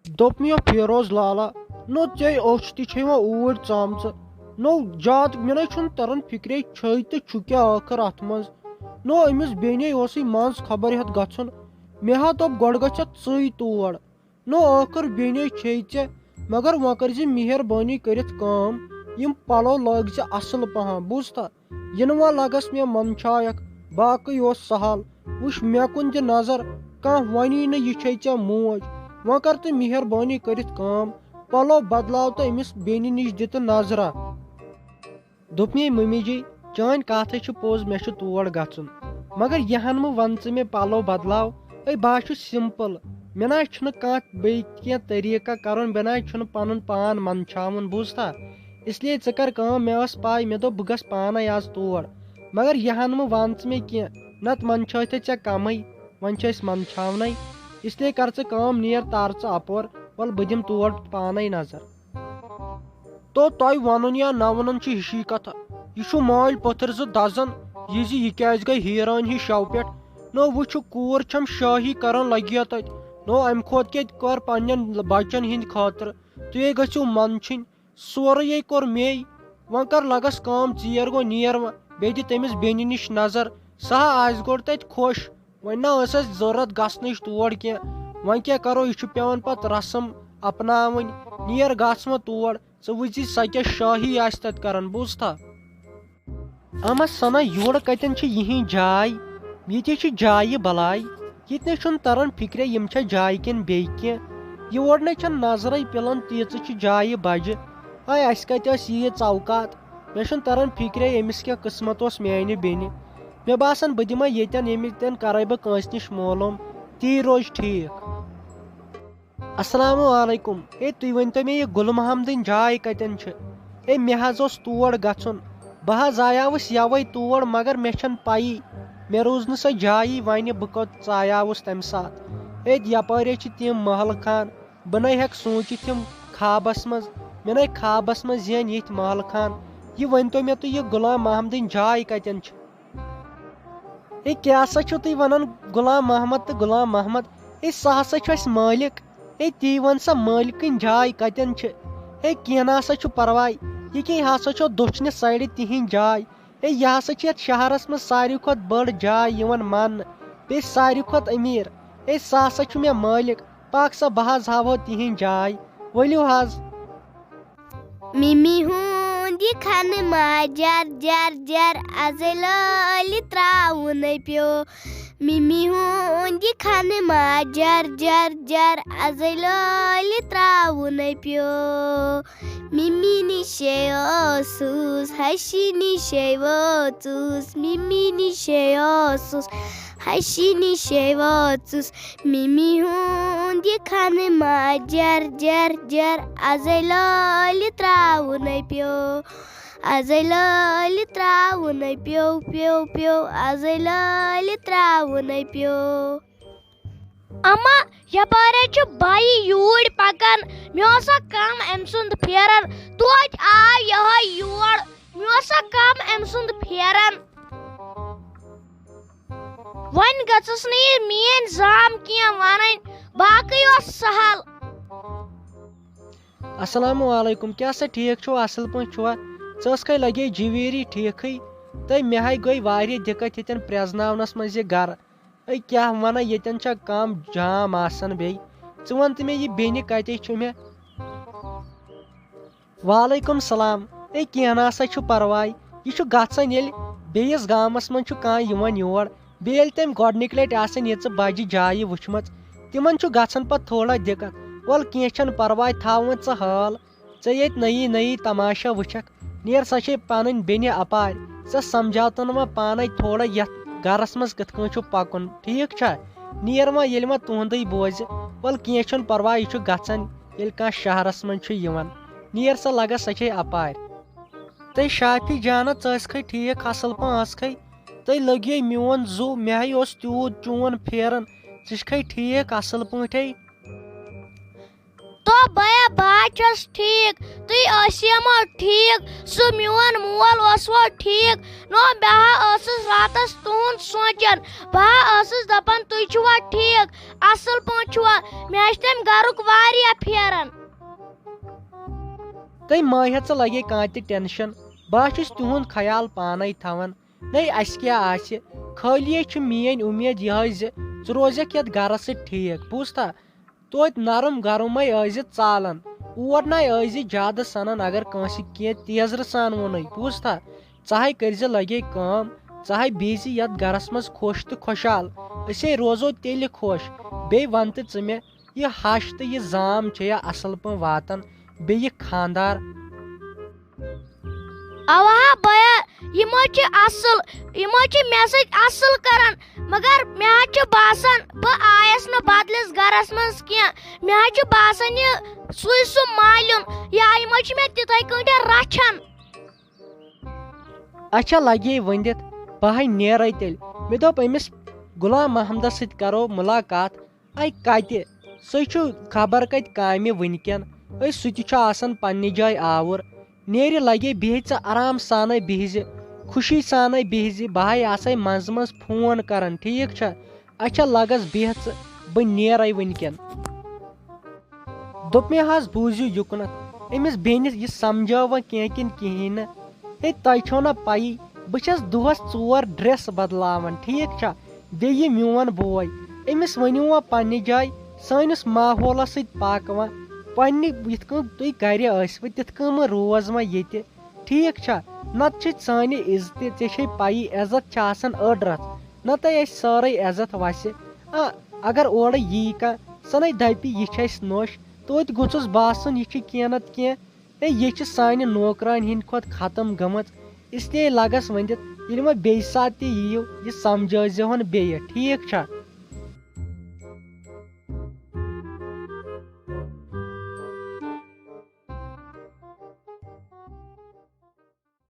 دوٚپ مےٚ فیروز لالا نو ژےٚ اوٚچھ تہِ چھے وۄنۍ اوٗرۍ ژامژٕ نو زیادٕ مےٚ نَے چھُنہٕ تران فِکرے چھے تہٕ چھُ کیٛاہ ٲخٕر اَتھ منٛز نو أمِس بیٚنہِ اوسُے منٛز خبر ہٮ۪تھ گژھُن مےٚ ہا دوٚپ گۄڈٕ گژھٮ۪تھ ژٕے تور نو ٲخٕر بیٚنہِ چھے ژےٚ مگر وۄنۍ کٔرۍزِ مہربٲنی کٔرِتھ کٲم یِم پَلو لٲگۍ زِ اَصٕل پہم بوٗزتھا یِنہٕ وۄنۍ لگس مےٚ منٛدچھایکھ باقٕے اوس سہل وٕچھ مےٚ کُن دِ نظر کانٛہہ وَنی نہٕ یہِ چھے ژےٚ موج وۄنۍ کر تہٕ مہربٲنی کٔرِتھ کٲم پَلو بدلاو تہٕ أمِس بیٚنہِ نِش دِ تہٕ نظرا دوٚپ مے مٔمی جی چٲنۍ کَتھ ہے چھِ پوٚز مےٚ چھُ تور گژھُن مگر یہِ ہن مہٕ وَن ژٕ مےٚ پَلو بدلاو ہے بہٕ چھُس سِمپٕل مےٚ نہ چھُنہٕ کانٛہہ بیٚیہِ کینٛہہ طٔریٖقہ کَرُن مےٚ نہ چھُنہٕ پَنُن پان منٛدچھاوُن بوٗزتھا اِسلیے ژٕ کر کٲم مےٚ ٲس پاے مےٚ دوٚپ بہٕ گژھٕ پانے آز تور مگر یہِ ہن مہٕ وَن ژٕ مےٚ کینٛہہ نتہٕ منٛدچھٲیتھے ژےٚ کمٕے وۄنۍ چھِ أسۍ منٛدچھاونَے اِسلیے کر ژٕ کٲم نیر تار ژٕ اَپور وَلہٕ بہٕ دِمہٕ تور پانے نظر تو تۄہہِ وَنُن یا نہ وَنُن چھِ ہِشی کتھا یہِ چھُ مٲلۍ پٔتھٕر زٕ دزان یہِ زِ یہِ کیازِ گٔے ہیٖرٲنۍ ہِش شو پٮ۪ٹھ نو وٕچھُ کوٗر چھم شٲہی کران لگیا تتہِ نو امہِ کھۄتہٕ کیٛاہ کر پننٮ۪ن بچن ہٕنٛدِ خٲطرٕ تُہۍ گٔژھِو منٛدچھِنۍ سورُے کوٚر مے وۄنۍ کر لگس کٲم ژیر گوٚو نیر وۄنۍ بیٚیہِ دِ تٔمِس بیٚنہِ نِش نظر سۄ ہا آسہِ گۄڈٕ تتہِ خۄش وۄنۍ نہ ٲس اَسہِ ضوٚرتھ گژھنٕچ تور کینٛہہ وۄنۍ کیٛاہ کرو یہِ چھُ پیٚوان پتہٕ رسم اپناوٕنۍ نیر گژھ وۄنۍ تور ژٕ وٕچھ سۄ کیٛاہ شٲہی آسہِ تتہِ کران بوٗزتھا اما سنا یورٕ کتٮ۪ن چھِ یِہِنٛز جاے ییٚتہِ چھِ جایہِ بلاے ییٚتہِ نَے چھُنہٕ تران فِکرے یِم چھا جایہِ کِنہٕ بیٚیہِ کینٛہہ یور نَے چھنہٕ نظرے پِلان تیٖژٕ چھِ جایہِ بجہِ ہاے اَسہِ کتہِ ٲسۍ ییٖژ اوقات مےٚ چھُنہٕ تران فِکرے أمِس کیٛاہ قٕسمت اوس میانہِ بیٚنہِ مےٚ باسان بہٕ دِمے ییٚتٮ۪ن ییٚمِتٮ۪ن کرے بہٕ کٲنٛسہِ نِش معلوٗم تی روزِ ٹھیٖک السلام علیکم ہے تُہۍ ؤنتو مےٚ یہِ گُل محمدٕنۍ جاے کتٮ۪ن چھِ ہے مےٚ حظ اوس تور گژھُن بہٕ حظ آیاوُس یوے تور مگر مےٚ چھنہٕ پَیی مےٚ روٗز نہٕ سۄ جایی وَنہِ بہٕ کوٚت ژایاوُس تمہِ ساتہٕ ہے یپٲرۍ چھِ تِم محلہٕ خان بہٕ نَے ہٮ۪کہٕ سوٗنٛچِتھ یِم خابس منٛز مےٚ نَے خابس منٛز یِن یِتھۍ محلہٕ خان یہِ ؤنتو مےٚ تُہۍ یہِ غلام محمدٕنۍ جاے کتٮ۪ن چھِ ہے کیٛاہ سا چھِو تُہۍ ونان غلام محمد تہٕ غلام محمد ہے سُہ ہسا چھُ اَسہِ مٲلِک ہے تی وَن سا مٲلکٕنۍ جاے کتٮ۪ن چھِ ہے کینٛہہ نہ ہسا چھُ پرواے یہِ کیٛاہ ہسا چھو دٔچھنہِ سایڈٕ تِہنٛز جاے ہے یہِ ہسا چھِ یتھ شہرس منٛز ساروی کھۄتہٕ بٔڑ جاے یِوان ماننہٕ بیٚیہِ ساروی کھۄتہٕ أمیٖر ہے سُہ ہسا چھُ مےٚ مٲلِک پاک سا بہٕ حظ ہاوہو تِہنٛز جاے ؤلِو حظ مِمی ہُنٛد یہِ کھنہٕ ماجر جر جر اَزَے لٲلہِ ترٛاوُنَے پیٚو مِمی ہُنٛد یہِ کھنہٕ ماجر جر جر اَزَے لٲلہِ ترٛاوُنَے پیٚو مِمی نِشے اوسُس ہشی نِشے وٲژٕس مِمی نِشے اوسُس ہشی نِشے وٲژٕس مِمی ہُنٛد یہِ کھنہٕ ماجر جر جر اَزَے لٲلہِ ترٛاوُنَے پیٚو اَزَے لٲلہِ ترٛاوُنَے پیٚو پیٚو پیٚو اَزَے لٲلہِ ترٛاوُنَے پیٚو اما یپٲرۍ چھُ بایہِ یوٗرۍ پکان مےٚ اوسا کم أمۍ سُنٛد پھیران توتہِ آو یِہوے یور مےٚ اوسا کم أمۍ سُنٛد پھیران وۄنۍ گٔژھٕس نہٕ یہِ میٲنۍ زام کینٛہہ وَنٕنۍ باقٕے اوس سہل السلام علیکم کیٛاہ سا ٹھیٖک چھُوا اَصٕل پٲٹھۍ چھُوا ژٕ ٲسکھے لگے جِویری ٹھیٖکھٕے تہٕ مےٚ ہاے گٔے واریاہ دِکت ییٚتٮ۪ن پرٛزناونس منٛز یہِ گرٕ ہے کیٛاہ وَنان ییٚتٮ۪ن چھا کم جام آسان بیٚیہِ ژٕ وَن تہٕ مےٚ یہِ بیٚنہِ کتے چھُ مےٚ وعلیکُم سلام ہے کینٛہہ نہ سا چھُ پرواے یہِ چھُ گژھان ییٚلہِ بیٚیِس گامس منٛز چھُ کانٛہہ یِوان یور بیٚیہِ ییٚلہِ تٔمۍ گۄڈنِکۍ لٹہِ آسان ییٚژٕ بجہِ جایہِ وٕچھمٕژ تِمن چھُ گژھان پتہٕ تھوڑا دِکت وَلہٕ کینٛہہ چھنہٕ پرواے تھاو وۄنۍ ژٕ حال ژےٚ ییٚتہِ نٔیی نٔیی تماشا وٕچھکھ نیر سۄ چھے پنٕنۍ بیٚنہِ اپارِ ژٕ سمجاوتن وۄنۍ پانے تھوڑا یتھ گرس منٛز کِتھ کٔنۍ چھُ پکُن ٹھیٖک چھا نیر وۄنۍ ییٚلہِ وۄنۍ تُہنٛدُے بوزِ وَلہٕ کینٛہہ چھُنہٕ پرواے یہِ چھُ گژھان ییٚلہِ کانٛہہ شہرس منٛز چھُ یِوان نیر سا لگس سۄ چھے اپارِ تہٕ شافی جانا ژٕ ٲسکھے ٹھیٖک اصل پٲٹھۍ ٲسکھے تُہۍ لٔگیے میون زُو مےٚ ہے اوس تیوٗت چون پھیران ژٕ چھکھے ٹھیٖک اصل پٲٹھۍ تو بیا بہٕ ٹھیک تُہۍ ٲسِما ٹھیک سُہ میون مول اوسوا ٹھیک نو بہٕ ٲسٕس راتس تُہُنٛد سونٛچان بہٕ ٲسٕس دپان تُہۍ چھُوا ٹھیک اصل پٲٹھۍ چھُوا مےٚ چھِ تمہِ گرُک واریاہ پھیران تُہۍ مٲہِو ژٕ لگے کانٛہہ تہِ ٹٮ۪نشن بہٕ چھُس تِہُنٛد خیال پانے تھاوان نَے اَسہِ کیٛاہ آسہِ خٲلی چھِ میٲنۍ اُمید یِہے زِ ژٕ روزکھ یتھ گرس سۭتۍ ٹھیک بوٗزتھا توتہِ نرم گرمے ٲسۍ ژالان اور نَے ٲسۍ زیادٕ سنان اگر کٲنٛسہِ کینٛہہ تیزرٕ سان ووٚنُے بوٗزتھا ژٕ ہے کٔرزِ لگے کٲم ژٕ ہے بیٚہزِ یتھ گرس منٛز خۄش تہٕ خۄشحال أسۍ ہے روزو تیٚلہِ خۄش بیٚیہِ ون تہٕ ژٕ مےٚ یہِ ہش تہٕ یہِ زام چھےٚ یا اصل پٲٹھۍ واتان بیٚیہِ یہِ خانٛدار اوا بیا یِمو چھِ اصل یِمو چھِ مےٚ سۭتۍ اصل کران مگر مےٚ حظ چھُ باسان بہٕ آیس نہٕ بدلِس گرس منٛز کینٛہہ مےٚ حظ چھُ باسان یہِ سُہ مالیُن یا یِمو چھِ مےٚ تِتھے کٲٹھۍ رچھان اچھا لگے ؤنِتھ بہٕ ہے نیرے تیٚلہِ مےٚ دوٚپ أمِس غلام محمدس سۭتۍ کرو مُلاقات اے کتہِ سُہ چھُ خبر کتہِ کامہِ وٕنکٮ۪ن سُہ تہِ چھُ آسان پننہِ جایہِ آوُر نیرِ لگے بیٚہہِ ژٕ آرام سانے بیٚہزِ خوشی سانے بیٚہزِ بہٕ ہے آسے منٛزٕ منٛزٕ فون کران ٹھیٖک چھا اچھا لگس بیٚہہ ژٕ بہٕ نیرے وٕنکٮ۪ن دوٚپ مےٚ حظ بوٗزِو یُکنتھ أمِس بیٚنہِ یہِ سمجھٲو وۄنۍ کینٛہہ کِنہٕ کِہیٖنۍ نہٕ ہے تۄہہِ چھو نہ پَیی بہٕ چھس دۄہس 4 ڈرٛٮ۪س بدلاوان ٹھیٖک چھا بیٚیہِ یہِ میون بوے أمِس ؤنِو وۄنۍ پننہِ جایہِ سٲنِس ماحولس سۭتۍ پکھ وۄنۍ پننہِ یِتھ کٔنۍ تُہۍ گرِ ٲسوٕ تِتھ کٔنۍ مہ روز وۄنۍ ییٚتہِ ٹھیٖک چھا نتہٕ چھِ سانہِ عزتہِ ژےٚ چھے پَیی عزت چھِ آسان أڑ رَژھ نتہٕ اَسہِ سٲرٕے عزت وسہِ اگر اورٕ یی کانٛہہ سۄ نَے دپہِ یہِ چھِ اَسہِ نوٚش توتہِ گوٚژھُس باسُن یہِ چھِ کینٛہہ نتہٕ کینٛہہ ہے یہِ چھِ سانہِ نوکرانہِ ہِنٛدِ کھۄتہٕ ختم گٔمٕژ اسلیے لگس ؤنِتھ ییٚلہِ وۄنۍ بیٚیہِ ساتہٕ تہِ یِیِو یہِ سمجھٲزِہون بیٚیہِ ٹھیٖک چھا